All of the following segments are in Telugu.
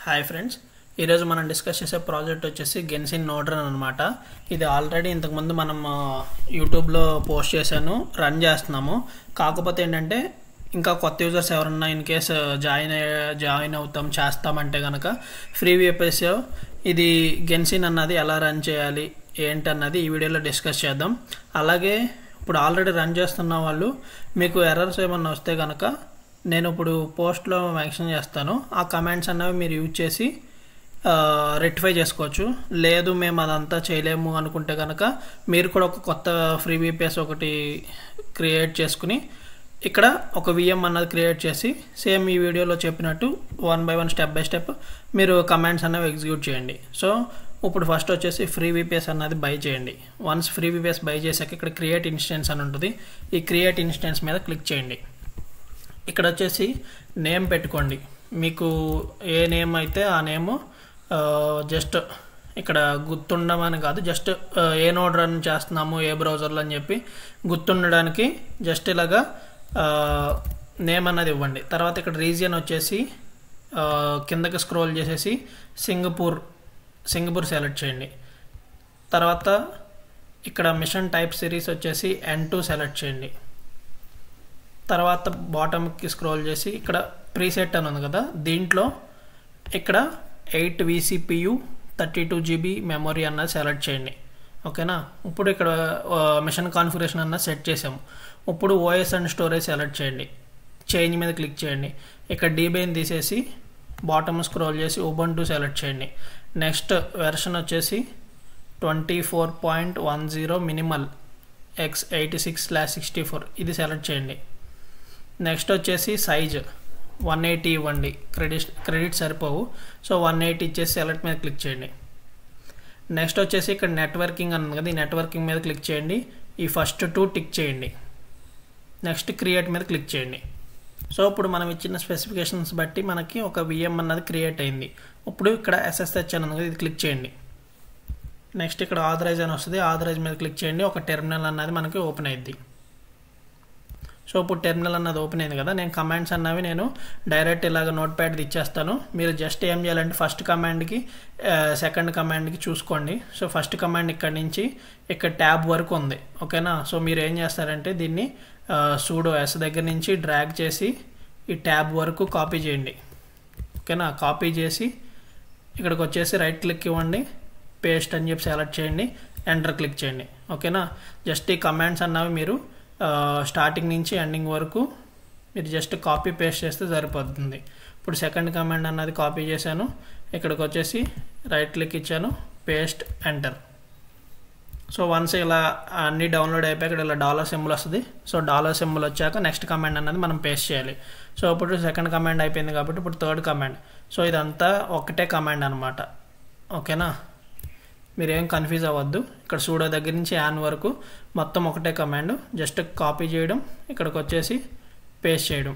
హాయ్ ఫ్రెండ్స్, ఈరోజు మనం డిస్కస్ చేసే ప్రాజెక్ట్ వచ్చేసి గెన్సిన్ నోడ్ రన్ అనమాట. ఇది ఆల్రెడీ ఇంతకుముందు మనం యూట్యూబ్లో పోస్ట్ చేశాను, రన్ చేస్తున్నాము. కాకపోతే ఏంటంటే ఇంకా కొత్త యూజర్స్ ఎవరన్నా ఇన్ కేస్ జాయిన్ అవుతాం చేస్తామంటే కనుక ఫ్రీ VPS ఇది గెన్సిన్ అన్నది ఎలా రన్ చేయాలి ఏంటన్నది ఈ వీడియోలో డిస్కస్ చేద్దాం. అలాగే ఇప్పుడు ఆల్రెడీ రన్ చేస్తున్న వాళ్ళు మీకు ఎర్రర్స్ ఏమన్నా వస్తే కనుక నేను ఇప్పుడు పోస్ట్లో మెన్షన్ చేస్తాను. ఆ కమెంట్స్ అన్నవి మీరు యూజ్ చేసి రెక్టిఫై చేసుకోవచ్చు. లేదు మేము అదంతా చేయలేము అనుకుంటే కనుక మీరు కూడా ఒక కొత్త ఫ్రీ VPS ఒకటి క్రియేట్ చేసుకుని ఇక్కడ ఒక VM అన్నది క్రియేట్ చేసి సేమ్ ఈ వీడియోలో చెప్పినట్టు 1 by 1 స్టెప్ బై స్టెప్ మీరు కమాండ్స్ అన్నవి ఎగ్జిక్యూట్ చేయండి. సో ఇప్పుడు ఫస్ట్ వచ్చేసి ఫ్రీ VPS అన్నది బై చేయండి. వన్స్ ఫ్రీ VPS బై చేశాక ఇక్కడ క్రియేట్ ఇన్స్టెన్స్ అని ఉంటుంది. ఈ క్రియేట్ ఇన్స్టెన్స్ మీద క్లిక్ చేయండి. ఇక్కడ వచ్చేసి నేమ్ పెట్టుకోండి. మీకు ఏ నేమ్ అయితే ఆ నేమ్ జస్ట్ ఇక్కడ గుర్తుండమని కాదు, జస్ట్ ఏ నోడ్ రన్ చేస్తున్నాము ఏ బ్రౌజర్లో అని చెప్పి గుర్తుండడానికి జస్ట్ ఇలాగా నేమ్ అన్నది ఇవ్వండి. తర్వాత ఇక్కడ రీజియన్ వచ్చేసి కిందకి స్క్రోల్ చేసేసి సింగపూర్ సెలెక్ట్ చేయండి. తర్వాత ఇక్కడ మిషన్ టైప్ సిరీస్ వచ్చేసి N2 సెలెక్ట్ చేయండి. తర్వాత బాటమ్కి స్క్రోల్ చేసి ఇక్కడ ప్రీసెట్ అని ఉంది కదా, దీంట్లో ఇక్కడ 8 vCPU 32 GB మెమొరీ అన్నది సెలెక్ట్ చేయండి. ఓకేనా, ఇప్పుడు ఇక్కడ మిషన్ కాన్ఫిగరేషన్ అన్నది సెట్ చేసాము. ఇప్పుడు OS అండ్ స్టోరేజ్ సెలెక్ట్ చేయండి. చేంజ్ మీద క్లిక్ చేయండి. ఇక్కడ డీబైన్ తీసేసి బాటమ్ స్క్రోల్ చేసి Ubuntu సెలెక్ట్ చేయండి. నెక్స్ట్ వెర్షన్ వచ్చేసి 24.10 మినిమల్ x86/64 ఇది సెలెక్ట్ చేయండి. నెక్స్ట్ వచ్చేసి సైజ్ 180 ఇవ్వండి. క్రెడిట్ సరిపోవు, సో 180 ఇచ్చేసి సెలెక్ట్ మీద క్లిక్ చేయండి. నెక్స్ట్ వచ్చేసి ఇక్కడ నెట్వర్కింగ్ అన్నది కదా, ఈ నెట్వర్కింగ్ మీద క్లిక్ చేయండి. ఈ ఫస్ట్ 2 టిక్ చేయండి. నెక్స్ట్ క్రియేట్ మీద క్లిక్ చేయండి. సో ఇప్పుడు మనం ఇచ్చిన స్పెసిఫికేషన్స్ బట్టి మనకి ఒక VM అన్నది క్రియేట్ అయింది. ఇప్పుడు ఇక్కడ SSH అన్నది కదా, ఇది క్లిక్ చేయండి. నెక్స్ట్ ఇక్కడ ఆథరైజ్ అని వస్తుంది, ఆథరైజ్ మీద క్లిక్ చేయండి. ఒక టెర్మినల్ అన్నది మనకి ఓపెన్ అయింది. సో ఇప్పుడు టెర్మినల్ అన్నది ఓపెన్ అయింది కదా, నేను కమాండ్స్ అన్నవి నేను డైరెక్ట్ ఇలాగ నోట్ ప్యాడ్ ఇచ్చేస్తాను. మీరు జస్ట్ ఏం చేయాలంటే ఫస్ట్ కమాండ్కి సెకండ్ కమాండ్కి చూసుకోండి. సో ఫస్ట్ కమాండ్ ఇక్కడ నుంచి ఇక్కడ ట్యాబ్ వరకు ఉంది. ఓకేనా, సో మీరు ఏం చేస్తారంటే దీన్ని sudo s దగ్గర నుంచి డ్రాగ్ చేసి ఈ ట్యాబ్ వరకు కాపీ చేయండి. ఓకేనా, కాపీ చేసి ఇక్కడికి వచ్చేసి రైట్ క్లిక్ ఇవ్వండి, పేస్ట్ అని చెప్పి సెలెక్ట్ చేయండి, ఎంటర్ క్లిక్ చేయండి. ఓకేనా, జస్ట్ ఈ కమాండ్స్ అన్నవి మీరు స్టార్టింగ్ నుంచి ఎండింగ్ వరకు మీరు జస్ట్ కాపీ పేస్ట్ చేస్తే సరిపోతుంది. ఇప్పుడు సెకండ్ కమాండ్ అన్నది కాపీ చేశాను, ఇక్కడికి వచ్చేసి రైట్ క్లిక్ ఇచ్చాను, పేస్ట్, ఎంటర్. సో వన్స్ ఇలా అన్ని డౌన్లోడ్ అయిపోయి ఇక్కడ ఇలా డాలర్ సింబల్ వస్తుంది. సో డాలర్ సింబల్ వచ్చాక నెక్స్ట్ కమాండ్ అన్నది మనం పేస్ట్ చేయాలి. సో ఇప్పుడు సెకండ్ కమాండ్ అయిపోయింది కాబట్టి ఇప్పుడు థర్డ్ కమాండ్. సో ఇదంతా ఒకటే కమాండ్ అనమాట. ఓకేనా, మీరేం కన్ఫ్యూజ్ అవ్వద్దు. ఇక్కడ సూడో దగ్గర నుంచి యాన్ వరకు మొత్తం ఒకటే కమాండ్. జస్ట్ కాపీ చేయడం, ఇక్కడికి వచ్చేసి పేస్ట్ చేయడం.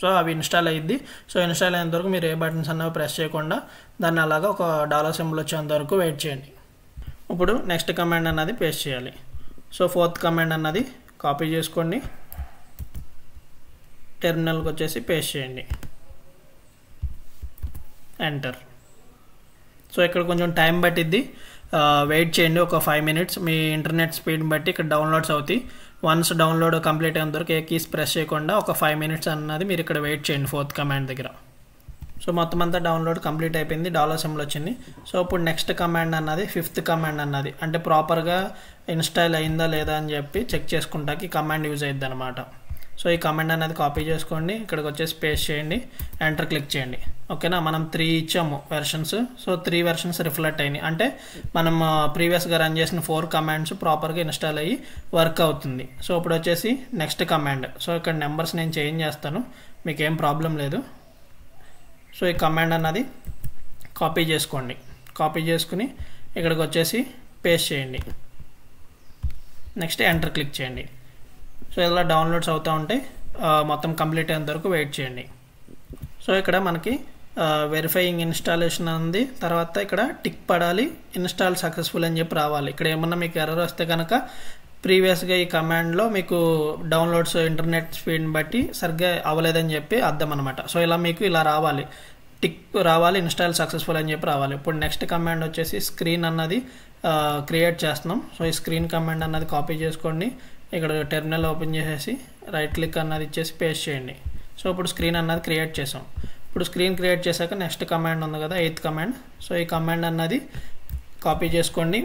సో అవి ఇన్స్టాల్ అయ్యిద్ది. సో ఇన్స్టాల్ అయ్యేంత వరకు మీరు ఏ బటన్స్ అన్నవి ప్రెస్ చేయకుండా దాన్ని అలాగా ఒక డాలర్ సింబల్ వచ్చేంత వరకు వెయిట్ చేయండి. ఇప్పుడు నెక్స్ట్ కమాండ్ అన్నది పేస్ట్ చేయాలి. సో ఫోర్త్ కమాండ్ అన్నది కాపీ చేసుకోండి, టెర్మినల్కి వచ్చేసి పేస్ట్ చేయండి, ఎంటర్. సో ఇక్కడ కొంచెం టైం పట్టిద్ది, వెయిట్ చేయండి ఒక 5 minutes. మీ ఇంటర్నెట్ స్పీడ్ బట్టి ఇక్కడ డౌన్లోడ్స్ అవుతాయి. వన్స్ డౌన్లోడ్ కంప్లీట్ అయ్యేంత వరకు ఏ కీస్ ప్రెస్ చేయకుండా ఒక 5 minutes అన్నది మీరు ఇక్కడ వెయిట్ చేయండి ఫోర్త్ కమాండ్ దగ్గర. సో మొత్తం అంతా డౌన్లోడ్ కంప్లీట్ అయిపోయింది, డాలర్ సింబల్ వచ్చింది. సో ఇప్పుడు నెక్స్ట్ కమాండ్ అన్నది ఫిఫ్త్ కమాండ్ అన్నది అంటే ప్రాపర్గా ఇన్స్టాల్ అయిందా లేదా అని చెప్పి చెక్ చేసుకుంటాకి కమాండ్ యూజ్ అయ్యిద్ది అనమాట. సో ఈ కమాండ్ అనేది కాపీ చేసుకోండి, ఇక్కడికి వచ్చేసి పేస్ట్ చేయండి, ఎంటర్ క్లిక్ చేయండి. ఓకేనా, మనం 3 ఇచ్చాము వెర్షన్స్. సో 3 వెర్షన్స్ రిఫ్లెక్ట్ అయినాయి అంటే మనం ప్రీవియస్గా రన్ చేసిన 4 కమాండ్స్ ప్రాపర్గా ఇన్స్టాల్ అయ్యి వర్క్ అవుతుంది. సో ఇప్పుడు వచ్చేసి నెక్స్ట్ కమాండ్. సో ఇక్కడ నెంబర్స్ నేను చేంజ్ చేస్తాను, మీకు ఏం ప్రాబ్లం లేదు. సో ఈ కమాండ్ అన్నది కాపీ చేసుకోండి, కాపీ చేసుకుని ఇక్కడికి వచ్చేసి పేస్ట్ చేయండి, నెక్స్ట్ ఎంటర్ క్లిక్ చేయండి. సో ఇలా డౌన్లోడ్స్ అవుతూ ఉంటాయి, మొత్తం కంప్లీట్ అయ్యేంత వరకు వెయిట్ చేయండి. సో ఇక్కడ మనకి వెరిఫైయింగ్ ఇన్స్టాలేషన్ ఉంది, తర్వాత ఇక్కడ టిక్ పడాలి, ఇన్స్టాల్ సక్సెస్ఫుల్ అని చెప్పి రావాలి. ఇక్కడ ఏమన్నా మీకు ఎర్రర్ వస్తే కనుక ప్రీవియస్గా ఈ కమాండ్లో మీకు డౌన్లోడ్స్ ఇంటర్నెట్ స్పీడ్ని బట్టి సరిగ్గా అవ్వలేదని చెప్పి అర్థం అనమాట. సో ఇలా మీకు ఇలా రావాలి, టిక్ రావాలి, ఇన్స్టాల్ సక్సెస్ఫుల్ అని చెప్పి రావాలి. ఇప్పుడు నెక్స్ట్ కమాండ్ వచ్చేసి స్క్రీన్ అన్నది క్రియేట్ చేస్తున్నాం. సో ఈ స్క్రీన్ కమాండ్ అన్నది కాపీ చేసుకోండి, ఇక్కడ టెర్మినల్ ఓపెన్ చేసేసి రైట్ క్లిక్ అన్నది ఇచ్చేసి పేస్ట్ చేయండి. సో ఇప్పుడు స్క్రీన్ అన్నది క్రియేట్ చేసాం. ఇప్పుడు స్క్రీన్ క్రియేట్ చేశాక నెక్స్ట్ కమాండ్ ఉంది కదా, 8th కమాండ్. సో ఈ కమాండ్ అన్నది కాపీ చేసుకోండి,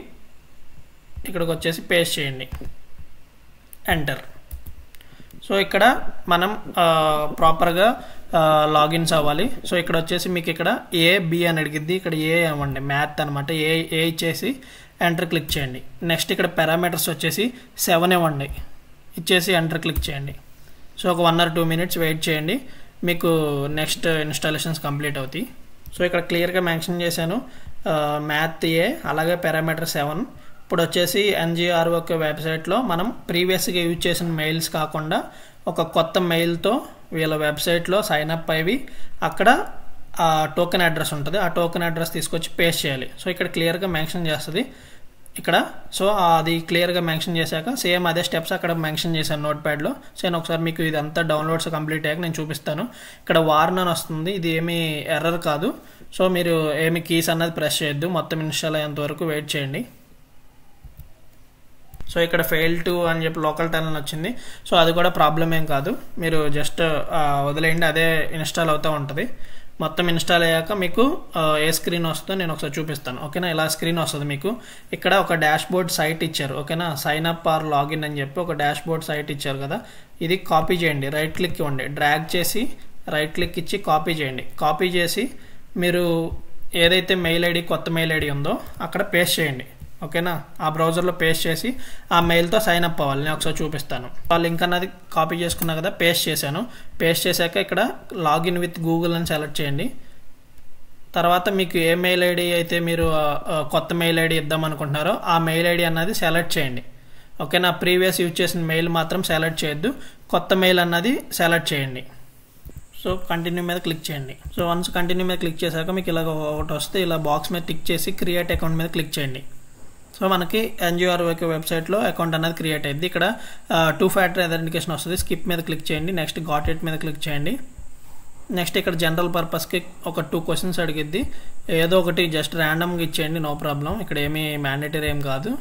ఇక్కడికి వచ్చేసి పేస్ట్ చేయండి, ఎంటర్. సో ఇక్కడ మనం ప్రాపర్గా లాగిన్స్ అవ్వాలి. సో ఇక్కడ వచ్చేసి మీకు ఇక్కడ AB అని అడిగిద్ది, ఇక్కడ ఏ అవ్వండి, మ్యాథ్ అనమాట. ఏ ఇచ్చేసి ఎంటర్ క్లిక్ చేయండి. నెక్స్ట్ ఇక్కడ పారామీటర్స్ వచ్చేసి 7 ఇవ్వండి, ఇచ్చేసి ఎంటర్ క్లిక్ చేయండి. సో ఒక 1 or 2 minutes వెయిట్ చేయండి, మీకు నెక్స్ట్ ఇన్స్టాలేషన్స్ కంప్లీట్ అవుతాయి. సో ఇక్కడ క్లియర్గా మెన్షన్ చేశాను మ్యాథ్ ఏ, అలాగే పారామీటర్ 7. ఇప్పుడు వచ్చేసి NGRO వెబ్సైట్లో మనం ప్రీవియస్గా యూజ్ చేసిన మెయిల్స్ కాకుండా ఒక కొత్త మెయిల్తో వీళ్ళ వెబ్సైట్లో సైన్ అప్ అయ్యి అక్కడ టోకెన్ అడ్రస్ ఉంటుంది, ఆ టోకెన్ అడ్రస్ తీసుకొచ్చి పేస్ట్ చేయాలి. సో ఇక్కడ క్లియర్గా మెన్షన్ చేస్తుంది ఇక్కడ. సో అది క్లియర్గా మెన్షన్ చేశాక సేమ్ అదే స్టెప్స్ అక్కడ మెన్షన్ చేశాను నోట్ ప్యాడ్లో. సో నేను ఒకసారి మీకు ఇదంతా డౌన్లోడ్స్ కంప్లీట్ అయ్యాక నేను చూపిస్తాను. ఇక్కడ వార్న్ అని వస్తుంది, ఇది ఏమీ ఎర్రర్ కాదు. సో మీరు ఏమి కీస్ అన్నది ప్రెస్ చేయొద్దు, మొత్తం ఇన్స్టాల్ అయ్యేంత వరకు వెయిట్ చేయండి. సో ఇక్కడ ఫెయిల్ టు అని చెప్పి లోకల్ టెర్మినల్ వచ్చింది. సో అది కూడా ప్రాబ్లం ఏం కాదు, మీరు జస్ట్ వదిలేయండి, అదే ఇన్స్టాల్ అవుతూ ఉంటుంది. మొత్తం ఇన్స్టాల్ అయ్యాక మీకు ఏ స్క్రీన్ వస్తుందో నేను ఒకసారి చూపిస్తాను. ఓకేనా, ఇలా స్క్రీన్ వస్తుంది మీకు. ఇక్కడ ఒక డాష్ బోర్డ్ సైట్ ఇచ్చారు, ఓకేనా, సైన్ అప్ ఆర్ లాగిన్ అని చెప్పి ఒక డాష్ బోర్డ్ సైట్ ఇచ్చారు కదా, ఇది కాపీ చేయండి, రైట్ క్లిక్ ఇవ్వండి, డ్రాగ్ చేసి రైట్ క్లిక్ ఇచ్చి కాపీ చేయండి. కాపీ చేసి మీరు ఏదైతే మెయిల్ ఐడి, కొత్త మెయిల్ ఐడి ఉందో అక్కడ పేస్ట్ చేయండి. ఓకేనా, ఆ బ్రౌజర్లో పేస్ట్ చేసి ఆ మెయిల్తో సైన్ అప్ అవ్వాలి. నేను ఒకసారి చూపిస్తాను. ఆ లింక్ అన్నది కాపీ చేసుకున్నా కదా, పేస్ట్ చేశాను. పేస్ట్ చేశాక ఇక్కడ లాగిన్ విత్ గూగుల్ అని సెలెక్ట్ చేయండి. తర్వాత మీకు ఏ మెయిల్ ఐడి అయితే మీరు కొత్త మెయిల్ ఐడి ఇద్దాం అనుకుంటున్నారో ఆ మెయిల్ ఐడి అన్నది సెలెక్ట్ చేయండి. ఓకేనా, ప్రీవియస్ యూజ్ చేసిన మెయిల్ మాత్రం సెలెక్ట్ చేయొద్దు, కొత్త మెయిల్ అన్నది సెలెక్ట్ చేయండి. సో కంటిన్యూ మీద క్లిక్ చేయండి. సో వన్స్ కంటిన్యూ మీద క్లిక్ చేశాక మీకు ఇలా ఒకటి వస్తే ఇలా బాక్స్ మీద టిక్ చేసి క్రియేట్ అకౌంట్ మీద క్లిక్ చేయండి. సో మనకి NGRO వెబ్సైట్లో అకౌంట్ అనేది క్రియేట్ అయింది. ఇక్కడ 2-factor ఐడెంటిఫికేషన్ వస్తుంది, స్కిప్ మీద క్లిక్ చేయండి. నెక్స్ట్ గాట్ ఇట్ మీద క్లిక్ చేయండి. నెక్స్ట్ ఇక్కడ జనరల్ పర్పస్కి ఒక 2 questions అడిగిద్ది, ఏదో ఒకటి జస్ట్ ర్యాండమ్గా ఇచ్చేయండి, నో ప్రాబ్లం, ఇక్కడ ఏమీ మ్యాండేటరీ ఏం కాదు.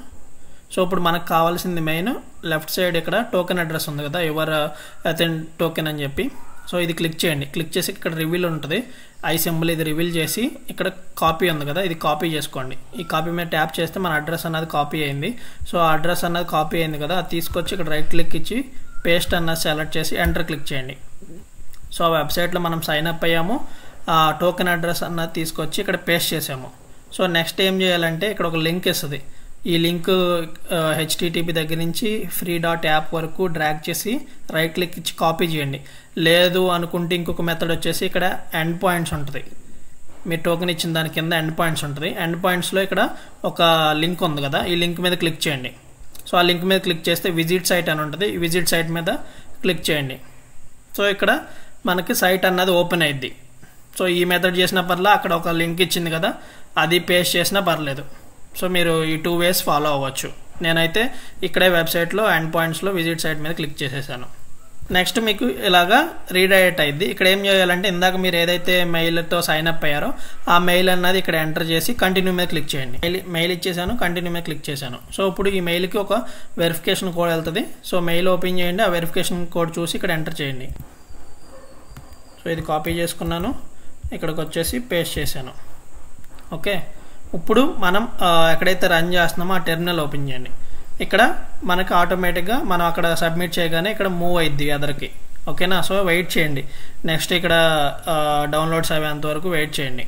సో ఇప్పుడు మనకు కావాల్సింది మెయిన్ లెఫ్ట్ సైడ్ ఇక్కడ టోకెన్ అడ్రస్ ఉంది కదా, యువర్ అథెంట్ టోకెన్ అని చెప్పి. సో ఇది క్లిక్ చేయండి. క్లిక్ చేసి ఇక్కడ రివీల్ ఉంటుంది, ఐ సింబల్, ఇది రివీల్ చేసి ఇక్కడ కాపీ ఉంది కదా, ఇది కాపీ చేసుకోండి. ఈ కాపీ మీద ట్యాప్ చేస్తే మన అడ్రస్ అన్నది కాపీ అయింది. సో ఆ అడ్రస్ అన్నది కాపీ అయింది కదా, అది తీసుకొచ్చి ఇక్కడ రైట్ క్లిక్ ఇచ్చి పేస్ట్ అన్నది సెలెక్ట్ చేసి ఎంటర్ క్లిక్ చేయండి. సో ఆ వెబ్సైట్లో మనం సైన్ అప్ అయ్యాము, ఆ టోకెన్ అడ్రస్ అన్నది తీసుకొచ్చి ఇక్కడ పేస్ట్ చేసాము. సో నెక్స్ట్ ఏం చేయాలంటే ఇక్కడ ఒక లింక్ ఇస్తుంది, ఈ లింక్ HTTP దగ్గర నుంచి free.app వరకు డ్రాగ్ చేసి రైట్ క్లిక్ ఇచ్చి కాపీ చేయండి. లేదు అనుకుంటే ఇంకొక మెథడ్ వచ్చేసి ఇక్కడ ఎండ్ పాయింట్స్ ఉంటుంది, మీరు టోకెన్ ఇచ్చిన దాని కింద ఎండ్ పాయింట్స్ ఉంటుంది. ఎండ్ పాయింట్స్లో ఇక్కడ ఒక లింక్ ఉంది కదా, ఈ లింక్ మీద క్లిక్ చేయండి. సో ఆ లింక్ మీద క్లిక్ చేస్తే విజిట్ సైట్ అని ఉంటుంది, ఈ విజిట్ సైట్ మీద క్లిక్ చేయండి. సో ఇక్కడ మనకి సైట్ అన్నది ఓపెన్ అయ్యిద్ది. సో ఈ మెథడ్ చేసిన పర్లా అక్కడ ఒక లింక్ ఇచ్చింది కదా, అది పేస్ట్ చేసినా పర్లేదు. సో మీరు ఈ 2 ways ఫాలో అవ్వచ్చు. నేనైతే ఇక్కడే వెబ్సైట్లో ఎండ్ పాయింట్స్లో విజిట్ సైట్ మీద క్లిక్ చేసేసాను. నెక్స్ట్ మీకు ఇలాగా రీడైరెక్ట్ అయ్యింది. ఇక్కడ ఏం చేయాలంటే ఇందాక మీరు ఏదైతే మెయిల్తో సైన్ అప్ అయ్యారో ఆ మెయిల్ అన్నది ఇక్కడ ఎంటర్ చేసి కంటిన్యూ మీద క్లిక్ చేయండి. మెయిల్ ఇచ్చేసాను, కంటిన్యూ మీద క్లిక్ చేశాను. సో ఇప్పుడు ఈ మెయిల్కి ఒక వెరిఫికేషన్ కోడ్ వెళ్తుంది. సో మెయిల్ ఓపెన్ చేయండి, ఆ వెరిఫికేషన్ కోడ్ చూసి ఇక్కడ ఎంటర్ చేయండి. సో ఇది కాపీ చేసుకున్నాను, ఇక్కడికి వచ్చేసి పేస్ట్ చేశాను. ఓకే, ఇప్పుడు మనం ఎక్కడైతే రన్ చేస్తున్నామో ఆ టెర్మినల్ ఓపెన్ చేయండి. ఇక్కడ మనకి ఆటోమేటిక్గా మనం అక్కడ సబ్మిట్ చేయగానే ఇక్కడ మూవ్ అయ్యిద్ది అదర్కి. ఓకేనా, సో వెయిట్ చేయండి. నెక్స్ట్ ఇక్కడ డౌన్లోడ్స్ అయ్యేంత వరకు వెయిట్ చేయండి.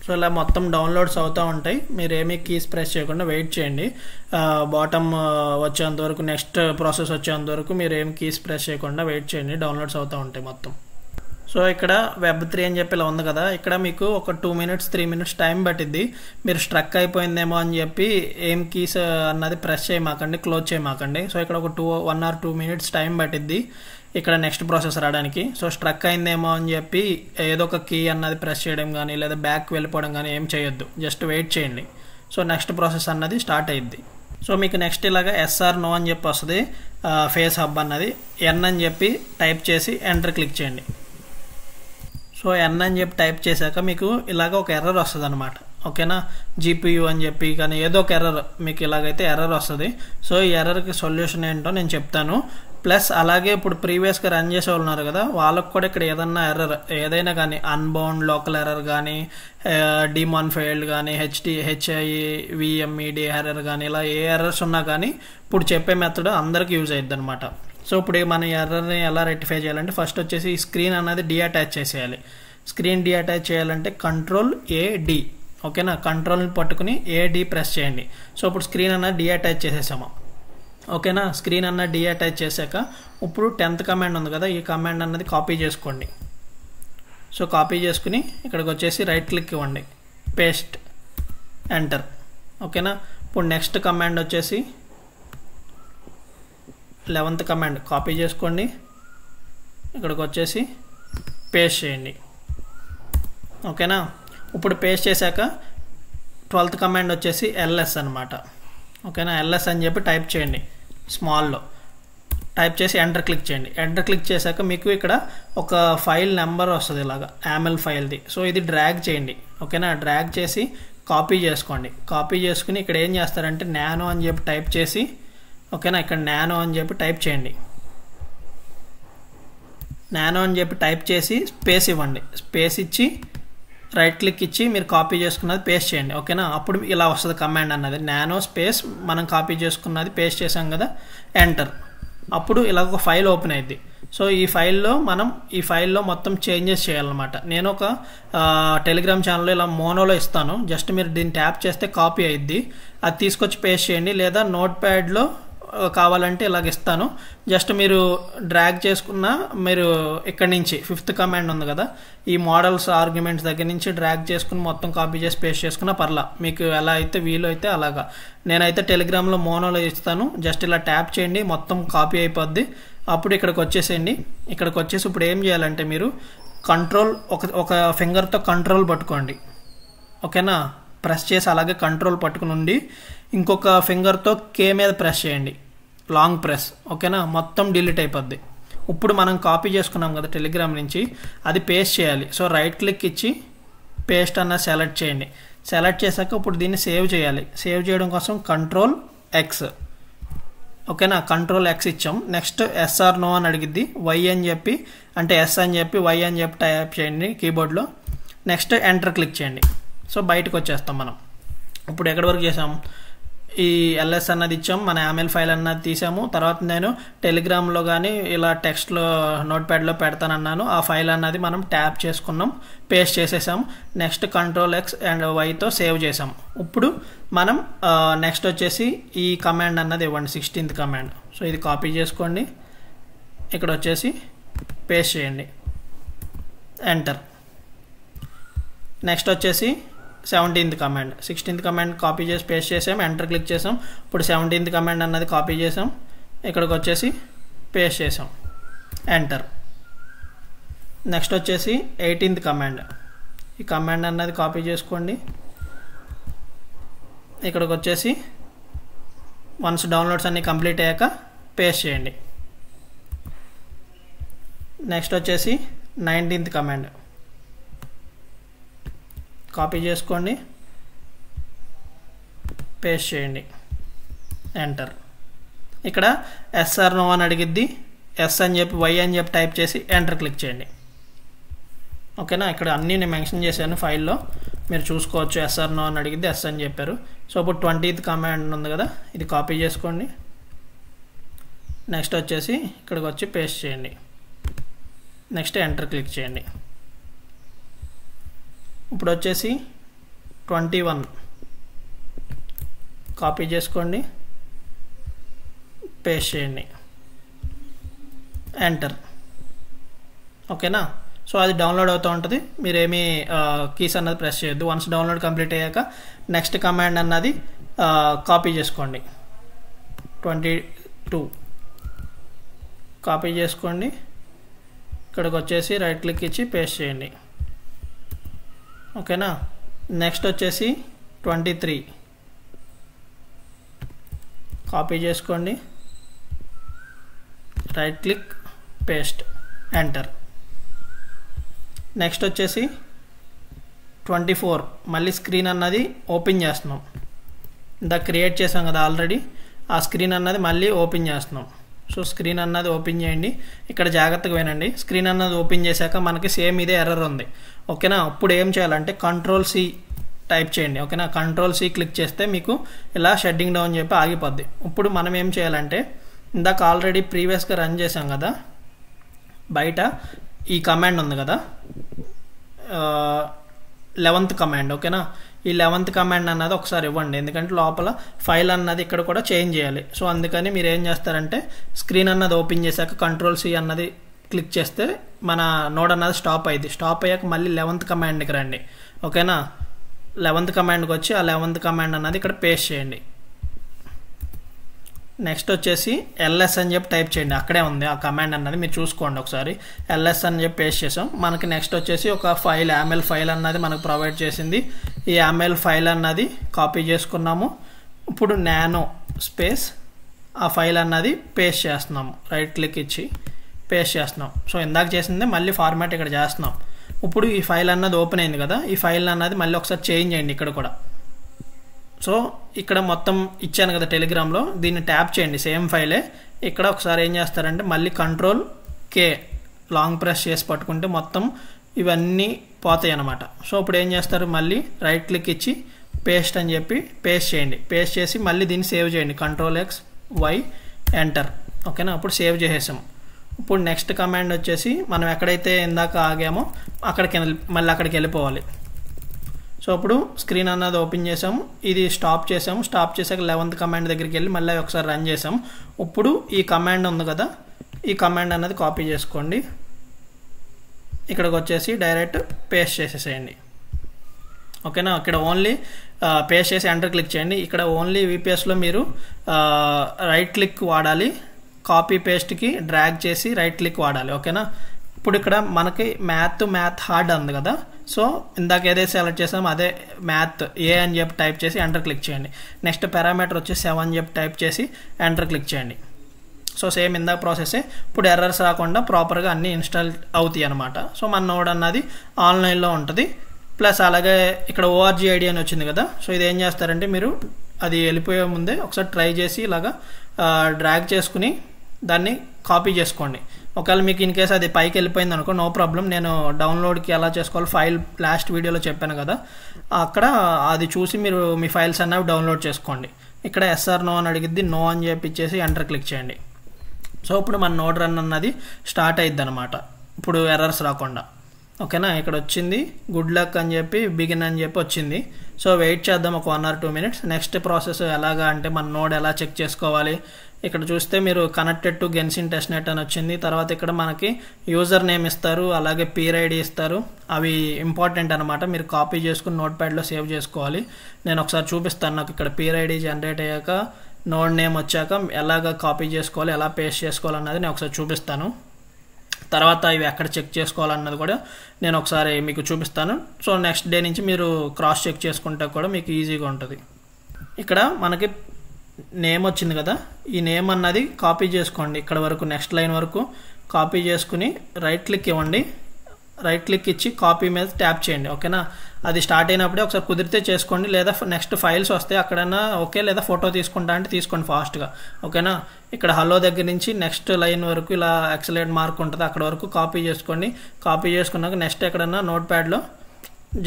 సో ఇలా మొత్తం డౌన్లోడ్స్ అవుతూ ఉంటాయి, మీరు ఏమీ కీస్ ప్రెస్ చేయకుండా వెయిట్ చేయండి. బాటమ్ వచ్చేంత వరకు, నెక్స్ట్ ప్రాసెస్ వచ్చేంత వరకు మీరు ఏం కీస్ ప్రెస్ చేయకుండా వెయిట్ చేయండి, డౌన్లోడ్స్ అవుతూ ఉంటాయి మొత్తం. సో ఇక్కడ Web3 అని చెప్పి ఇలా ఉంది కదా, ఇక్కడ మీకు ఒక 2 minutes 3 minutes టైం పట్టిద్ది. మీరు స్ట్రక్ అయిపోయిందేమో అని చెప్పి ఏం కీస్ అన్నది ప్రెస్ చేయమాకండి, క్లోజ్ చేయమాకండి. సో ఇక్కడ ఒక 1 or 2 minutes టైం పట్టిద్ది ఇక్కడ నెక్స్ట్ ప్రాసెస్ రావడానికి. సో స్ట్రక్ అయిందేమో అని చెప్పి ఏదో ఒక కీ అన్నది ప్రెస్ చేయడం కానీ లేదా బ్యాక్ వెళ్ళిపోవడం కానీ ఏం చేయొద్దు, జస్ట్ వెయిట్ చేయండి. సో నెక్స్ట్ ప్రాసెస్ అన్నది స్టార్ట్ అయ్యిద్ది. సో మీకు నెక్స్ట్ ఇలాగా SR నో అని చెప్పి వస్తుంది, ఫేస్ హబ్ అన్నది N అని చెప్పి టైప్ చేసి ఎంటర్ క్లిక్ చేయండి. సో ఎన్ అని చెప్పి టైప్ చేశాక మీకు ఇలాగ ఒక ఎర్రర్ వస్తుంది అనమాట. ఓకేనా, జీపీయూ అని చెప్పి కానీ ఏదో ఒక ఎర్రర్ మీకు ఇలాగైతే ఎర్రర్ వస్తుంది. సో ఈ ఎర్రర్కి సొల్యూషన్ ఏంటో నేను చెప్తాను. ప్లస్ అలాగే ఇప్పుడు ప్రీవియస్గా రన్ చేసే వాళ్ళు ఉన్నారు కదా, వాళ్ళకు కూడా ఇక్కడ ఏదన్నా ఎర్రర్ ఏదైనా కానీ అన్బౌండ్ లోకల్ ఎర్రర్ కానీ డిమాన్ ఫెయిల్డ్ కానీ HIVMED ఎర్రర్ కానీ ఇలా ఏ ఎర్రర్స్ ఉన్నా కానీ ఇప్పుడు చెప్పే మెథడ్ అందరికి యూజ్ అయ్యిద్ది అనమాట. సో ఇప్పుడు మన ఎర్రర్ని ఎలా రెక్టిఫై చేయాలంటే ఫస్ట్ వచ్చేసి ఈ స్క్రీన్ అనేది డీఅటాచ్ చేసేయాలి. స్క్రీన్ డీఅటాచ్ చేయాలంటే Ctrl+AD. ఓకేనా, కంట్రోల్ని పట్టుకుని AD ప్రెస్ చేయండి. సో ఇప్పుడు స్క్రీన్ అన్నది డీఅటాచ్ చేసేసాము. ఓకేనా, స్క్రీన్ అన్నది డీఅటాచ్ చేశాక ఇప్పుడు 10th కమాండ్ ఉంది కదా, ఈ కమాండ్ అన్నది కాపీ చేసుకోండి. సో కాపీ చేసుకుని ఇక్కడికి వచ్చేసి రైట్ క్లిక్ ఇవ్వండి, పేస్ట్, ఎంటర్. ఓకేనా, ఇప్పుడు నెక్స్ట్ కమాండ్ వచ్చేసి 11th కమాండ్ కాపీ చేసుకోండి, ఇక్కడికి వచ్చేసి పేస్ట్ చేయండి. ఓకేనా, ఇప్పుడు పేస్ట్ చేశాక 12th కమాండ్ వచ్చేసి LS అనమాట. ఓకేనా, LS అని చెప్పి టైప్ చేయండి, స్మాల్లో టైప్ చేసి ఎంటర్ క్లిక్ చేయండి. ఎంటర్ క్లిక్ చేశాక మీకు ఇక్కడ ఒక ఫైల్ నెంబర్ వస్తుంది ఇలాగా YAML ఫైల్ది. సో ఇది డ్రాగ్ చేయండి. ఓకేనా, డ్రాగ్ చేసి కాపీ చేసుకోండి. కాపీ చేసుకుని ఇక్కడ ఏం చేస్తారంటే నానో అని చెప్పి టైప్ చేసి, ఓకేనా, ఇక్కడ నానో అని చెప్పి టైప్ చేయండి. నానో అని చెప్పి టైప్ చేసి స్పేస్ ఇవ్వండి. స్పేస్ ఇచ్చి రైట్ క్లిక్ ఇచ్చి మీరు కాపీ చేసుకున్నది పేస్ట్ చేయండి. ఓకేనా, అప్పుడు ఇలా వస్తుంది కమాండ్ అన్నది నానో స్పేస్ మనం కాపీ చేసుకున్నది పేస్ట్ చేసాం కదా, ఎంటర్. అప్పుడు ఇలా ఒక ఫైల్ ఓపెన్ అయ్యింది. సో ఈ ఫైల్లో మొత్తం చేంజెస్ చేయాలన్నమాట. నేను ఒక టెలిగ్రామ్ ఛానల్లో ఇలా మోనోలో ఇస్తాను. జస్ట్ మీరు దీన్ని ట్యాప్ చేస్తే కాపీ అయ్యిద్ది, అది తీసుకొచ్చి పేస్ట్ చేయండి. లేదా నోట్ ప్యాడ్లో కావాలంటే ఇలాగ ఇస్తాను. జస్ట్ మీరు డ్రాగ్ చేసుకున్న మీరు ఇక్కడి నుంచి 5th కమాండ్ ఉంది కదా, ఈ మోడల్స్ ఆర్గ్యుమెంట్స్ దగ్గర నుంచి డ్రాగ్ చేసుకుని మొత్తం కాపీ చేసి పేస్ట్ చేసుకున్న పర్లా, మీకు ఎలా అయితే వీలు అయితే అలాగా. నేనైతే టెలిగ్రామ్లో మోనోలో ఇస్తాను. జస్ట్ ఇలా ట్యాప్ చేయండి, మొత్తం కాపీ అయిపోద్ది. అప్పుడు ఇక్కడికి వచ్చేసేయండి. ఇక్కడికి వచ్చేసి ఇప్పుడు ఏం చేయాలంటే మీరు ఒక ఫింగర్తో కంట్రోల్ పట్టుకోండి. ఓకేనా, ప్రెస్ చేసి అలాగే కంట్రోల్ పట్టుకుని ఉండి ఇంకొక ఫింగర్తో K మీద ప్రెస్ చేయండి, లాంగ్ ప్రెస్. ఓకేనా, మొత్తం డిలీట్ అయిపోద్ది. ఇప్పుడు మనం కాపీ చేసుకున్నాం కదా టెలిగ్రామ్ నుంచి, అది పేస్ట్ చేయాలి. సో రైట్ క్లిక్ ఇచ్చి పేస్ట్ అన్న సెలెక్ట్ చేయండి. సెలెక్ట్ చేశాక ఇప్పుడు దీన్ని సేవ్ చేయాలి. సేవ్ చేయడం కోసం Ctrl+X. ఓకేనా, Ctrl+X ఇచ్చాం. నెక్స్ట్ SR నో అని అడిగిద్ది, Y అని చెప్పి అంటే S అని చెప్పి Y అని చెప్పి టైప్ చేయండి కీబోర్డ్లో. నెక్స్ట్ ఎంటర్ క్లిక్ చేయండి. సో బయటకు వచ్చేస్తాం మనం. ఇప్పుడు ఎక్కడి వరకు చేసాం, ఈ LS అన్నది ఇచ్చాం, మన YAML ఫైల్ అన్నది తీసాము. తర్వాత నేను టెలిగ్రామ్లో కానీ ఇలా టెక్స్ట్లో నోట్ ప్యాడ్లో పెడతానన్నాను, ఆ ఫైల్ అన్నది మనం ట్యాప్ చేసుకున్నాం, పేస్ట్ చేసేసాం. నెక్స్ట్ Ctrl+X అండ్ Yతో సేవ్ చేసాం. ఇప్పుడు మనం నెక్స్ట్ వచ్చేసి ఈ కమాండ్ అన్నది ఇవ్వండి, 16th కమాండ్. సో ఇది కాపీ చేసుకోండి, ఇక్కడ వచ్చేసి పేస్ట్ చేయండి, ఎంటర్. నెక్స్ట్ వచ్చేసి 17th command. 16th command copy చేసి పేస్ట్ చేసాం, ఎంటర్ క్లిక్ చేసాం. ఇప్పుడు 17th కమాండ్ అన్నది కాపీ చేసాం, ఇక్కడికి వచ్చేసి పేస్ట్ చేసాం, ఎంటర్. నెక్స్ట్ వచ్చేసి 18th కమాండ్. ఈ కమాండ్ అన్నది కాపీ చేసుకోండి, ఇక్కడికి వచ్చేసి వన్స్ డౌన్లోడ్స్ అన్ని కంప్లీట్ అయ్యాక పేస్ట్ చేయండి. నెక్స్ట్ వచ్చేసి 19th కమాండ్ కాపీ చేసుకోండి, పేస్ట్ చేయండి, ఎంటర్. ఇక్కడ SR నో అని అడిగిద్ది, S అని చెప్పి Y అని చెప్పి టైప్ చేసి ఎంటర్ క్లిక్ చేయండి. ఓకేనా, ఇక్కడ అన్నీ నేను మెన్షన్ చేశాను ఫైల్లో, మీరు చూసుకోవచ్చు. SR నో అని అడిగిద్ది, S అని చెప్పారు. సో ఇప్పుడు 20th కమాండ్ ఉంది కదా, ఇది కాపీ చేసుకోండి. నెక్స్ట్ వచ్చేసి ఇక్కడికి వచ్చి పేస్ట్ చేయండి, నెక్స్ట్ ఎంటర్ క్లిక్ చేయండి. ఇప్పుడు వచ్చేసి 21 కాపీ చేసుకోండి, పేస్ట్ చేయండి, ఎంటర్. ఓకేనా, సో అది డౌన్లోడ్ అవుతూ ఉంటుంది, మీరేమీ కీస్ అన్నది ప్రెస్ చేయొద్దు. వన్స్ డౌన్లోడ్ కంప్లీట్ అయ్యాక నెక్స్ట్ కమాండ్ అన్నది కాపీ చేసుకోండి, 22 కాపీ చేసుకోండి, ఇక్కడికి వచ్చేసి రైట్ క్లిక్ ఇచ్చి పేస్ట్ చేయండి. ఓకేనా, నెక్స్ట్ వచ్చేసి 23 కాపీ చేసుకోండి, right click, paste, enter. Next వచ్చేసి 24 మళ్ళీ స్క్రీన్ అన్నది ఓపెన్ చేస్తున్నాం. ఇందాక క్రియేట్ చేసాం కదా ఆల్రెడీ, ఆ స్క్రీన్ అన్నది మళ్ళీ ఓపెన్ చేస్తున్నాం. సో స్క్రీన్ అన్నది ఓపెన్ చేయండి. ఇక్కడ జాగ్రత్తగా వినండి. స్క్రీన్ అన్నది ఓపెన్ చేశాక మనకి సేమ్ ఇదే ఎర్రర్ ఉంది. ఓకేనా, అప్పుడు ఏం చేయాలంటే Ctrl+C టైప్ చేయండి. ఓకేనా, Ctrl+C క్లిక్ చేస్తే మీకు ఇలా షట్టింగ్ డౌన్ చెప్పి ఆగిపోద్ది. ఇప్పుడు మనం ఏం చేయాలంటే ఇందాక ఆల్రెడీ ప్రీవియస్గా రన్ చేసాం కదా, బయట ఈ కమాండ్ ఉంది కదా 11th కమాండ్. ఓకేనా, ఈ 11th కమాండ్ అన్నది ఒకసారి ఇవ్వండి, ఎందుకంటే లోపల ఫైల్ అన్నది ఇక్కడ కూడా చేంజ్ చేయాలి. సో అందుకని మీరు ఏం చేస్తారంటే స్క్రీన్ అన్నది ఓపెన్ చేశాక Ctrl+C అన్నది క్లిక్ చేస్తే మన నోడ్ అన్నది స్టాప్ అయ్యింది. స్టాప్ అయ్యాక మళ్ళీ 11th కమాండ్కి రండి. ఓకేనా, 11th కమాండ్కి వచ్చి ఆ 11th కమాండ్ అన్నది ఇక్కడ పేస్ట్ చేయండి. నెక్స్ట్ వచ్చేసి ls అని చెప్పి టైప్ చేయండి. అక్కడే ఉంది ఆ కమాండ్ అన్నది, మీరు చూసుకోండి ఒకసారి. ls అని చెప్పి పేస్ట్ చేసాం. మనకి నెక్స్ట్ వచ్చేసి ఒక ఫైల్ YAML ఫైల్ అన్నది మనకు ప్రొవైడ్ చేసింది. ఈ YAML ఫైల్ అన్నది కాపీ చేసుకున్నాము. ఇప్పుడు నానో స్పేస్ ఆ ఫైల్ అన్నది పేస్ట్ చేస్తున్నాము. రైట్ క్లిక్ ఇచ్చి పేస్ట్ చేస్తున్నాం. సో ఇందాక చేసిందే మళ్ళీ ఫార్మాట్ ఇక్కడ చేస్తున్నాం. ఇప్పుడు ఈ ఫైల్ అన్నది ఓపెన్ అయింది కదా, ఈ ఫైల్ అన్నది మళ్ళీ ఒకసారి చేంజ్ చేయండి ఇక్కడ కూడా. సో ఇక్కడ మొత్తం ఇచ్చాను కదా టెలిగ్రామ్లో, దీన్ని ట్యాప్ చేయండి, సేమ్ ఫైలే. ఇక్కడ ఒకసారి ఏం చేస్తారంటే మళ్ళీ Ctrl+K లాంగ్ ప్రెస్ చేసి పట్టుకుంటే మొత్తం ఇవన్నీ పోతాయి అన్నమాట. సో ఇప్పుడు ఏం చేస్తారు, మళ్ళీ రైట్ క్లిక్ ఇచ్చి పేస్ట్ అని చెప్పి పేస్ట్ చేయండి. పేస్ట్ చేసి మళ్ళీ దీన్ని సేవ్ చేయండి. Ctrl+X+Y enter. ఓకేనా, అప్పుడు సేవ్ చేసేసాం. ఇప్పుడు నెక్స్ట్ కమాండ్ వచ్చేసి మనం ఎక్కడైతే ఇందాక ఆగామో మళ్ళీ అక్కడికి వెళ్ళిపోవాలి. సో ఇప్పుడు స్క్రీన్ అన్నది ఓపెన్ చేసాము, ఇది స్టాప్ చేసాము. స్టాప్ చేసాక 11th కమాండ్ దగ్గరికి వెళ్ళి మళ్ళీ ఒకసారి రన్ చేసాం. ఇప్పుడు ఈ కమాండ్ ఉంది కదా, ఈ కమాండ్ అన్నది కాపీ చేసుకోండి. ఇక్కడికి వచ్చేసి డైరెక్ట్ పేస్ట్ చేసేసేయండి. ఓకేనా, ఇక్కడ ఓన్లీ పేస్ట్ చేసి ఎంటర్ క్లిక్ చేయండి. ఇక్కడ ఓన్లీ VPSలో మీరు రైట్ క్లిక్ వాడాలి, కాపీ పేస్ట్కి డ్రాగ్ చేసి రైట్ క్లిక్ వాడాలి. ఓకేనా, ఇప్పుడు ఇక్కడ మనకి మ్యాథ్ హార్డ్ ఉంది కదా, సో ఇందాక ఏదైతే సెలెక్ట్ చేసామో అదే మ్యాథ్ ఏ అని చెప్పి టైప్ చేసి ఎంటర్ క్లిక్ చేయండి. నెక్స్ట్ పారామీటర్ వచ్చి 7 అని చెప్పి టైప్ చేసి ఎంటర్ క్లిక్ చేయండి. సో సేమ్ ఇందాక ప్రాసెసే, ఇప్పుడు ఎర్రర్స్ రాకుండా ప్రాపర్గా అన్నీ ఇన్స్టాల్ అవుతాయి అనమాట. సో మన నోడ్ అన్నది ఆన్లైన్లో ఉంటుంది. ప్లస్ అలాగే ఇక్కడ ORG-ID అని వచ్చింది కదా, సో ఇది ఏం చేస్తారంటే మీరు అది వెళ్ళిపోయే ముందే ఒకసారి ట్రై చేసి ఇలాగా డ్రాగ్ చేసుకుని దాన్ని కాపీ చేసుకోండి. ఒకవేళ మీకు ఇన్ కేసు అది పైకి వెళ్ళిపోయింది అనుకో, నో ప్రాబ్లం. నేను డౌన్లోడ్కి ఎలా చేసుకోవాలి ఫైల్ లాస్ట్ వీడియోలో చెప్పాను కదా, అక్కడ అది చూసి మీరు మీ ఫైల్స్ అన్నవి డౌన్లోడ్ చేసుకోండి. ఇక్కడ SR నో అని అడిగిద్ది, నో అని చెప్పి ఇచ్చేసి ఎంటర్ క్లిక్ చేయండి. సో ఇప్పుడు మన నోడ్ రన్ అన్నది స్టార్ట్ అయ్యిద్ది అనమాట, ఇప్పుడు ఎర్రర్స్ రాకుండా. ఓకేనా, ఇక్కడ వచ్చింది గుడ్ లక్ అని చెప్పి బిగిన్ అని చెప్పి వచ్చింది. సో వెయిట్ చేద్దాం ఒక 1 or 2 minutes. నెక్స్ట్ ప్రాసెస్ ఎలాగా అంటే మన నోడ్ ఎలా చెక్ చేసుకోవాలి. ఇక్కడ చూస్తే మీరు కనెక్టెడ్ టు గెన్సిన్ టెస్ట్నెట్ అని వచ్చింది. తర్వాత ఇక్కడ మనకి యూజర్ నేమ్ ఇస్తారు, అలాగే పీర్ ఐడి ఇస్తారు. అవి ఇంపార్టెంట్ అనమాట, మీరు కాపీ చేసుకుని నోట్ ప్యాడ్లో సేవ్ చేసుకోవాలి. నేను ఒకసారి చూపిస్తాను. నాకు ఇక్కడ పీర్ ఐడి జనరేట్ అయ్యాక నోడ్ నేమ్ వచ్చాక ఎలాగ కాపీ చేసుకోవాలి, ఎలా పేస్ట్ చేసుకోవాలన్నది నేను ఒకసారి చూపిస్తాను. తర్వాత ఇవి ఎక్కడ చెక్ చేసుకోవాలన్నది కూడా నేను ఒకసారి మీకు చూపిస్తాను. సో నెక్స్ట్ డే నుంచి మీరు క్రాస్ చెక్ చేసుకుంటే కూడా మీకు ఈజీగా ఉంటుంది. ఇక్కడ మనకి నేమ్ వచ్చింది కదా, ఈ నేమ్ అన్నది కాపీ చేసుకోండి. ఇక్కడ వరకు నెక్స్ట్ లైన్ వరకు కాపీ చేసుకుని రైట్ క్లిక్ ఇవ్వండి. రైట్ క్లిక్ ఇచ్చి కాపీ మీద ట్యాప్ చేయండి. ఓకేనా, అది స్టార్ట్ అయినప్పుడే ఒకసారి కుదిరితే చేసుకోండి, లేదా నెక్స్ట్ ఫైల్స్ వస్తే అక్కడైనా ఓకే, లేదా ఫోటో తీసుకుంటా అంటే తీసుకోండి ఫాస్ట్గా. ఓకేనా, ఇక్కడ హలో దగ్గర నుంచి నెక్స్ట్ లైన్ వరకు ఇలా ఎక్సలెంట్ మార్క్ ఉంటుంది, అక్కడ వరకు కాపీ చేసుకోండి. కాపీ చేసుకున్నాక నెక్స్ట్ ఎక్కడన్నా నోట్ ప్యాడ్లో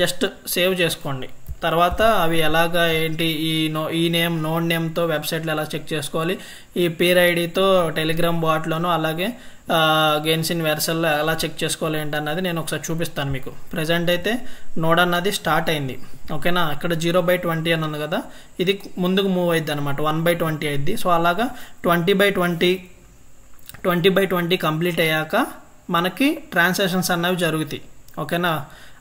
జస్ట్ సేవ్ చేసుకోండి. తర్వాత అవి ఎలాగా ఏంటి ఈ నోడ్ నేమ్తో వెబ్సైట్లో ఎలా చెక్ చేసుకోవాలి, ఈ పీర్ ఐడితో టెలిగ్రామ్ బాట్లోనూ అలాగే గెన్సిన్ వెర్సల్లో ఎలా చెక్ చేసుకోవాలి ఏంటన్నది నేను ఒకసారి చూపిస్తాను మీకు. ప్రజెంట్ అయితే నోడ్ అన్నది స్టార్ట్ అయింది. ఓకేనా, ఇక్కడ 0/20 అని ఉంది కదా, ఇది ముందుకు మూవ్ అయింది అనమాట, 1/20 అయింది. సో అలాగా 20/20 కంప్లీట్ అయ్యాక మనకి ట్రాన్సాక్షన్స్ అన్నవి జరుగుతాయి. ఓకేనా,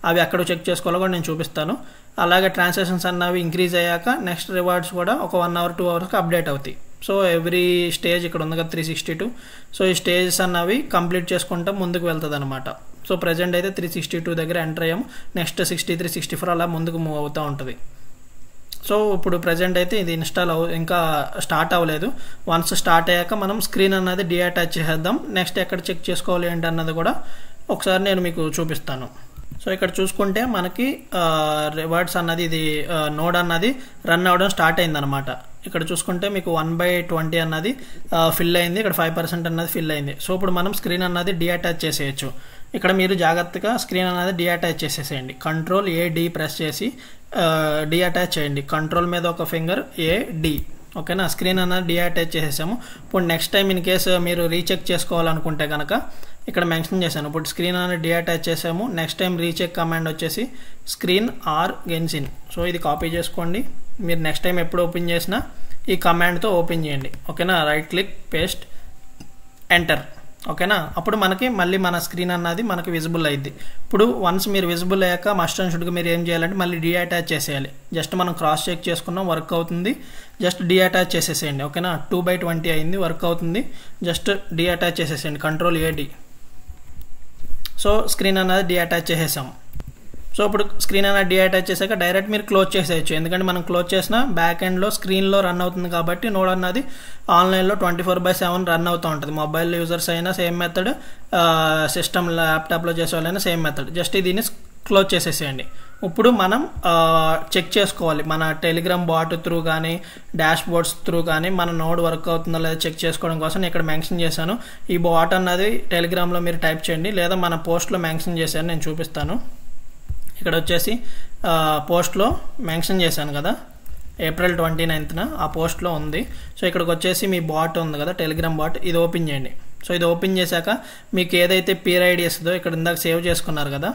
అవి ఎక్కడ చెక్ చేసుకోవాలో కూడా నేను చూపిస్తాను. అలాగే ట్రాన్సాక్షన్స్ అన్నవి ఇంక్రీజ్ అయ్యాక నెక్స్ట్ రివార్డ్స్ కూడా ఒక 1 or 2 hours అప్డేట్ అవుతాయి. సో ఎవ్రీ స్టేజ్ ఇక్కడ ఉంది కదా 362, సో ఈ స్టేజెస్ అన్నవి కంప్లీట్ చేసుకుంటూ ముందుకు వెళ్తుంది అనమాట. సో ప్రజెంట్ అయితే 362 దగ్గర ఎంటర్ అయ్యాము, నెక్స్ట్ 63, 64 అలా ముందుకు మూవ్ అవుతూ ఉంటుంది. సో ఇప్పుడు ప్రజెంట్ అయితే ఇది ఇంకా స్టార్ట్ అవ్వలేదు. వన్స్ స్టార్ట్ అయ్యాక మనం స్క్రీన్ అన్నది డిఅటాచ్ చేసేద్దాం. నెక్స్ట్ ఎక్కడ చెక్ చేసుకోవాలి ఏంటి అన్నది కూడా ఒకసారి నేను మీకు చూపిస్తాను. సో ఇక్కడ చూసుకుంటే మనకి రివార్డ్స్ అన్నది ఇది నోడ్ అన్నది రన్ అవ్వడం స్టార్ట్ అయింది అనమాట. ఇక్కడ చూసుకుంటే మీకు 1/20 అన్నది ఫిల్ అయింది, ఇక్కడ 5% అన్నది ఫిల్ అయింది. సో ఇప్పుడు మనం స్క్రీన్ అన్నది డిఅటాచ్ చేసేయచ్చు. ఇక్కడ మీరు జాగ్రత్తగా స్క్రీన్ అన్నది డిఅటాచ్ చేసేసేయండి. Ctrl+A+D ప్రెస్ చేసి డిఅటాచ్ చేయండి. కంట్రోల్ మీద ఒక ఫింగర్ A+D. ఓకేనా, స్క్రీన్ అన్నది డిఅటాచ్ చేసేసాము. ఇప్పుడు నెక్స్ట్ టైం ఇన్ కేసు మీరు రీచెక్ చేసుకోవాలనుకుంటే కనుక ఇక్కడ మెన్షన్ చేశాను. ఇప్పుడు స్క్రీన్ అనేది డిఅటాచ్ చేసాము. నెక్స్ట్ టైం రీచెక్ కమాండ్ వచ్చేసి స్క్రీన్ ఆర్ గెన్సిన్. సో ఇది కాపీ చేసుకోండి. మీరు నెక్స్ట్ టైం ఎప్పుడు ఓపెన్ చేసినా ఈ కమాండ్తో ఓపెన్ చేయండి. ఓకేనా, రైట్ క్లిక్, పేస్ట్, ఎంటర్. ఓకేనా, అప్పుడు మనకి మళ్ళీ మన స్క్రీన్ అన్నది మనకి విజిబుల్ అయింది. ఇప్పుడు వన్స్ మీరు విజిబుల్ అయ్యాక మస్ట్ అండ్ షుడ్గా మీరు ఏం చేయాలంటే మళ్ళీ డిఅటాచ్ చేసేయాలి. జస్ట్ మనం క్రాస్ చెక్ చేసుకున్నాం, వర్క్ అవుతుంది, జస్ట్ డిఅటాచ్ చేసేసేయండి. ఓకేనా, 2/20 అయింది, వర్క్ అవుతుంది, జస్ట్ డిఅటాచ్ చేసేసేయండి. Ctrl+A+D. సో స్క్రీన్ అన్నది డిఅటాచ్ చేసేసాము. సో ఇప్పుడు స్క్రీన్ అనేది డిఅటాచ్ చేశాక డైరెక్ట్ మీరు క్లోజ్ చేసేయచ్చు. ఎందుకంటే మనం క్లోజ్ చేసిన బ్యాక్ ఎండ్లో స్క్రీన్లో రన్ అవుతుంది కాబట్టి నోడ్ అన్నది ఆన్లైన్లో 24/7 రన్ అవుతూ ఉంటుంది. మొబైల్ యూజర్స్ అయినా సేమ్ మెథడ్, సిస్టమ్ ల్యాప్టాప్లో చేసే వాళ్ళైనా సేమ్ మెథడ్. జస్ట్ దీన్ని క్లోజ్ చేసేసేయండి. ఇప్పుడు మనం చెక్ చేసుకోవాలి మన టెలిగ్రామ్ బాట్ త్రూ కానీ డాష్ బోర్డ్స్ త్రూ కానీ మన నోడ్ వర్క్ అవుతుందో లేదా చెక్ చేసుకోవడం కోసం ఇక్కడ మెన్షన్ చేశాను. ఈ బాట్ అన్నది టెలిగ్రామ్లో మీరు టైప్ చేయండి, లేదా మన పోస్ట్లో మెన్షన్ చేశాను, నేను చూపిస్తాను. ఇక్కడ వచ్చేసి పోస్ట్లో మెన్షన్ చేశాను కదా, April 29th ఆ పోస్ట్లో ఉంది. సో ఇక్కడికి వచ్చేసి మీ బాట్ ఉంది కదా, టెలిగ్రామ్ బాట్, ఇది ఓపెన్ చేయండి. సో ఇది ఓపెన్ చేశాక మీకు ఏదైతే పేర్ ఐడి వస్తుందో ఇక్కడ ఇందాక సేవ్ చేసుకున్నారు కదా,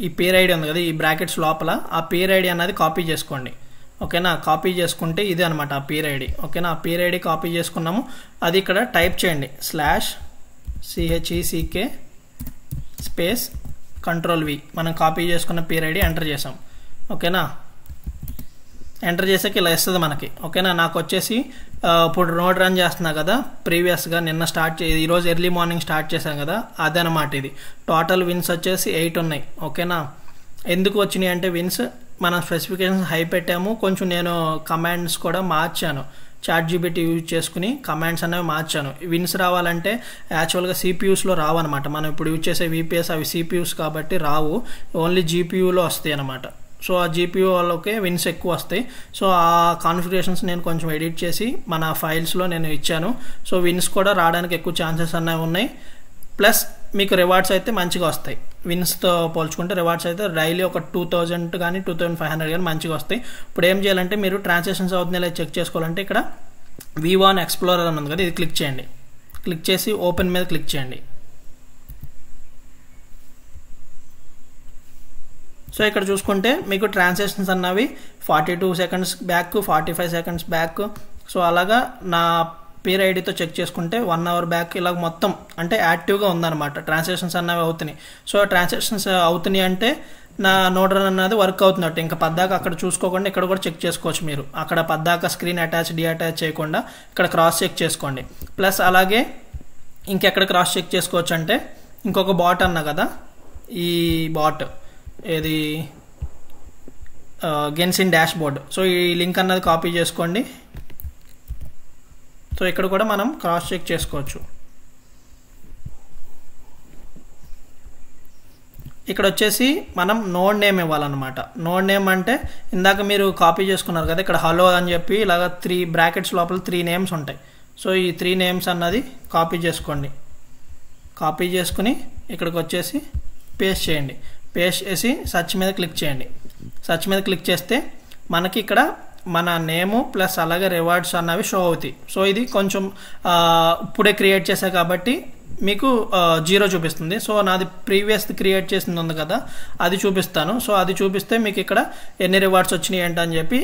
ఈ పేర్ ఐడి ఉంది కదా ఈ బ్రాకెట్స్ లోపల, ఆ పేర్ ఐడి అన్నది కాపీ చేసుకోండి. ఓకేనా, కాపీ చేసుకుంటే ఇది అనమాట ఆ పేర్ ఐడి. ఓకేనా, ఆ పేర్ ఐడి కాపీ చేసుకున్నాము. అది ఇక్కడ టైప్ చేయండి, /CHECK స్పేస్ Ctrl+V. మనం కాపీ చేసుకున్న పేర్ ఐడి ఎంటర్ చేసాం. ఓకేనా, ఎంటర్ చేసాక ఇలా వస్తుంది మనకి. ఓకేనా, నాకు వచ్చేసి ఇప్పుడు నోడ్ రన్ చేస్తున్నా కదా, ప్రీవియస్గా నిన్న ఈరోజు ఎర్లీ మార్నింగ్ స్టార్ట్ చేశాం కదా, అదనమాట ఇది. టోటల్ విన్స్ వచ్చేసి 8 ఉన్నాయి. ఓకేనా, ఎందుకు వచ్చినాయి అంటే విన్స్ మనం స్పెసిఫికేషన్స్ హై పెట్టాము, కొంచెం నేను కమాండ్స్ కూడా మార్చాను. ChatGPT యూజ్ చేసుకుని కమాండ్స్ అనేవి మార్చాను. విన్స్ రావాలంటే యాక్చువల్గా CPUస్లో రావన్నమాట. మనం ఇప్పుడు యూజ్ చేసే VPS అవి CPUs కాబట్టి రావు, ఓన్లీ GPUలో వస్తాయి అన్నమాట. సో ఆ GPU వాళ్ళకి విన్స్ ఎక్కువ వస్తాయి. సో ఆ కాన్ఫిగరేషన్స్ నేను కొంచెం ఎడిట్ చేసి మన ఫైల్స్లో నేను ఇచ్చాను. సో విన్స్ కూడా రావడానికి ఎక్కువ ఛాన్సెస్ అనేవి ఉన్నాయి. ప్లస్ మీకు రివార్డ్స్ అయితే మంచిగా వస్తాయి. విన్స్తో పోల్చుకుంటే రివార్డ్స్ అయితే డైలీ ఒక 2000 కానీ 2500 కానీ మంచిగా వస్తాయి. ఇప్పుడు ఏం చేయాలంటే మీరు ట్రాన్సాక్షన్స్ అవుతున్నాయి లేదా చెక్ చేసుకోవాలంటే ఇక్కడ V1 ఎక్స్ప్లోరర్ అని ఉంది కదా, ఇది క్లిక్ చేయండి. క్లిక్ చేసి ఓపెన్ మీద క్లిక్ చేయండి. సో ఇక్కడ చూసుకుంటే మీకు ట్రాన్సాక్షన్స్ అన్నవి 42 seconds back, 45 seconds back. So అలాగా నా పేర్ ఐడితో చెక్ చేసుకుంటే 1 అవర్ బ్యాక్ ఇలా మొత్తం అంటే యాక్టివ్గా ఉందన్నమాట. ట్రాన్సాక్షన్స్ అన్నవి అవుతున్నాయి. సో ట్రాన్సాక్షన్స్ అవుతున్నాయి అంటే నా నోడ్ రన్ అన్నది వర్క్ అవుతున్నట్టు. ఇంకా పద్దాక అక్కడ చూసుకోకుండా ఇక్కడ కూడా చెక్ చేసుకోవచ్చు. మీరు అక్కడ పద్దాక స్క్రీన్ అటాచ్ డిఅటాచ్ చేయకుండా ఇక్కడ క్రాస్ చెక్ చేసుకోండి. ప్లస్ అలాగే ఇంకెక్కడ క్రాస్ చెక్ చేసుకోవచ్చు అంటే ఇంకొక బాట్ అన్నా కదా, ఈ బాట్ ఏది గెన్సిన్ డాష్ బోర్డ్. సో ఈ లింక్ అన్నది కాపీ చేసుకోండి. సో ఇక్కడ కూడా మనం క్రాస్ చెక్ చేసుకోవచ్చు. ఇక్కడ వచ్చేసి మనం నోడ్ నేమ్ ఇవ్వాలన్నమాట. నోడ్ నేమ్ అంటే ఇందాక మీరు కాపీ చేసుకున్నారు కదా, ఇక్కడ హలో అని చెప్పి ఇలాగ 3 బ్రాకెట్స్ లోపల 3 నేమ్స్ ఉంటాయి. సో ఈ 3 నేమ్స్ అన్నది కాపీ చేసుకోండి. కాపీ చేసుకుని ఇక్కడికి వచ్చేసి పేస్ట్ చేయండి. పేస్ట్ చేసి సర్చ్ మీద క్లిక్ చేయండి. సర్చ్ మీద క్లిక్ చేస్తే మనకి ఇక్కడ మన నేము ప్లస్ అలాగే రివార్డ్స్ అన్నవి షో అవుతాయి. సో ఇది కొంచెం ఇప్పుడే క్రియేట్ చేశా కాబట్టి మీకు 0 చూపిస్తుంది. సో నాది ప్రీవియస్ క్రియేట్ చేసింది ఉంది కదా, అది చూపిస్తాను. సో అది చూపిస్తే మీకు ఇక్కడ ఎన్ని రివార్డ్స్ వచ్చినాయి ఏంటని చెప్పి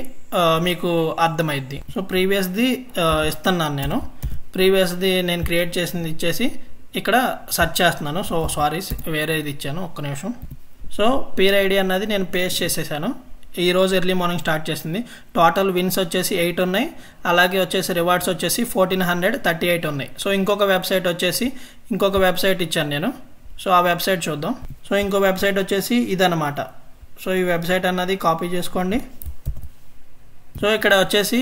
మీకు అర్థమైద్ది. సో ప్రీవియస్ది ఇస్తున్నాను నేను. ప్రీవియస్ది నేను క్రియేట్ చేసింది ఇచ్చేసి ఇక్కడ సెర్చ్ చేస్తున్నాను. సో సారీ, వేరేది ఇచ్చాను, ఒక్క నిమిషం. సో పేర్ ఐడి అన్నది నేను పేస్ట్ చేసేసాను. ఈరోజు ఎర్లీ మార్నింగ్ స్టార్ట్ చేసింది. టోటల్ విన్స్ వచ్చేసి 8 ఉన్నాయి. అలాగే వచ్చేసి రివార్డ్స్ వచ్చేసి 1438 ఉన్నాయి. సో ఇంకొక వెబ్సైట్ ఇచ్చాను నేను. సో ఆ వెబ్సైట్ చూద్దాం. సో ఇంకో వెబ్సైట్ వచ్చేసి ఇదన్నమాట. సో ఈ వెబ్సైట్ అన్నది కాపీ చేసుకోండి. సో ఇక్కడ వచ్చేసి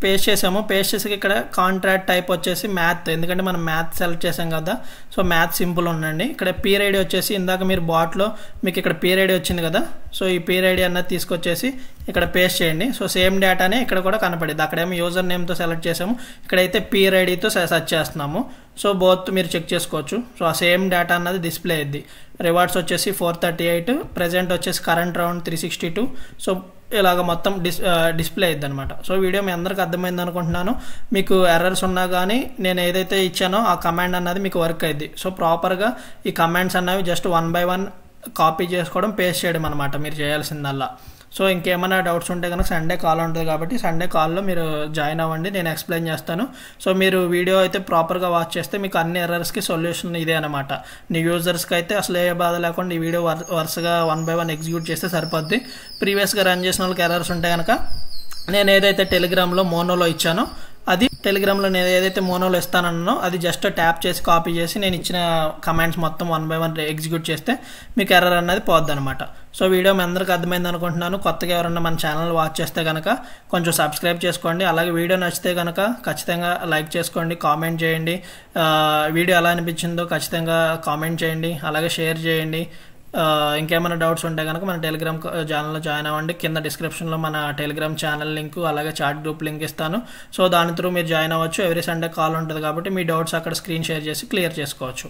పేస్ట్ చేసాము. పేస్ట్ చేసి ఇక్కడ కాంట్రాక్ట్ టైప్ వచ్చేసి మ్యాథ్, ఎందుకంటే మనం మ్యాథ్ సెలెక్ట్ చేసాం కదా, సో మ్యాథ్ సింపుల్ ఉండండి. ఇక్కడ పీర్ ఐడి వచ్చేసి ఇందాక మీరు బాట్లో మీకు ఇక్కడ పీర్ ఐడి వచ్చింది కదా, సో ఈ పీర్ ఐడి అన్నది తీసుకొచ్చేసి ఇక్కడ పేస్ట్ చేయండి. సో సేమ్ డేటానే ఇక్కడ కూడా కనపడింది. అక్కడేమో యూజర్ నేమ్తో సెలెక్ట్ చేసాము, ఇక్కడైతే పీర్ ఐడితో సెర్చ్ చేస్తున్నాము. సో బోత్ మీరు చెక్ చేసుకోవచ్చు. సో ఆ సేమ్ డేటా అన్నది డిస్ప్లే అయ్యింది. రివార్డ్స్ వచ్చేసి 438, ప్రెజెంట్ వచ్చేసి కరెంట్ రౌండ్ 362. సో ఇలాగ మొత్తం డిస్ప్లే అయ్యిద్ది అనమాట. సో వీడియో మీ అందరికి అర్థమైంది అనుకుంటున్నాను. మీకు ఎర్రర్స్ ఉన్నా కానీ నేను ఏదైతే ఇచ్చానో ఆ కమాండ్ అన్నది మీకు వర్క్ అయ్యిద్ది. సో ప్రాపర్గా ఈ కమాండ్స్ అన్నవి జస్ట్ 1 by 1 కాపీ చేసుకోవడం, పేస్ట్ చేయడం అనమాట మీరు చేయాల్సిందల్లా. సో ఇంకేమైనా డౌట్స్ ఉంటే కనుక సండే కాల్ ఉంటుంది కాబట్టి సండే కాల్లో మీరు జాయిన్ అవ్వండి, నేను ఎక్స్ప్లెయిన్ చేస్తాను. సో మీరు వీడియో అయితే ప్రాపర్గా వాచ్ చేస్తే మీకు అన్ని ఎర్రర్స్కి సొల్యూషన్ ఇదే అనమాట. నీ యూజర్స్కి అయితే అసలు ఏ బాధ లేకుండా ఈ వీడియో వరుసగా 1 by 1 ఎగ్జిక్యూట్ చేస్తే సరిపోద్ది. ప్రీవియస్గా రన్ చేసిన వాళ్ళకి ఎర్రర్స్ ఉంటే కనుక నేను ఏదైతే టెలిగ్రామ్లో మోనోలో ఇచ్చానో అది టెలిగ్రామ్లో నేను ఏదైతే మోనోలో ఇస్తానన్నానో అది జస్ట్ ట్యాప్ చేసి కాపీ చేసి నేను ఇచ్చిన కమాండ్స్ మొత్తం 1 by 1 ఎగ్జిక్యూట్ చేస్తే మీకు ఎర్రర్ అన్నది పోద్ది అనమాట. సో వీడియో మీ అందరికీ అర్థమైంది అనుకుంటున్నాను. కొత్తగా ఎవరన్నా మన ఛానల్ వాచ్ చేస్తే కనుక కొంచెం సబ్స్క్రైబ్ చేసుకోండి. అలాగే వీడియో నచ్చితే కనుక ఖచ్చితంగా లైక్ చేసుకోండి, కామెంట్ చేయండి. వీడియో ఎలా అనిపించిందో ఖచ్చితంగా కామెంట్ చేయండి, అలాగే షేర్ చేయండి. ఇంకేమైనా డౌట్స్ ఉంటే కనుక మన టెలిగ్రామ్ ఛానల్లో జాయిన్ అవ్వండి. కింద డిస్క్రిప్షన్లో మన టెలిగ్రామ్ ఛానల్ లింక్ అలాగే చాట్ గ్రూప్ లింక్ ఇస్తాను. సో దాని త్రూ మీరు జాయిన్ అవ్వచ్చు. ఎవ్రీ సండే కాల్ ఉంటుంది కాబట్టి మీ డౌట్స్ అక్కడ స్క్రీన్ షేర్ చేసి క్లియర్ చేసుకోవచ్చు.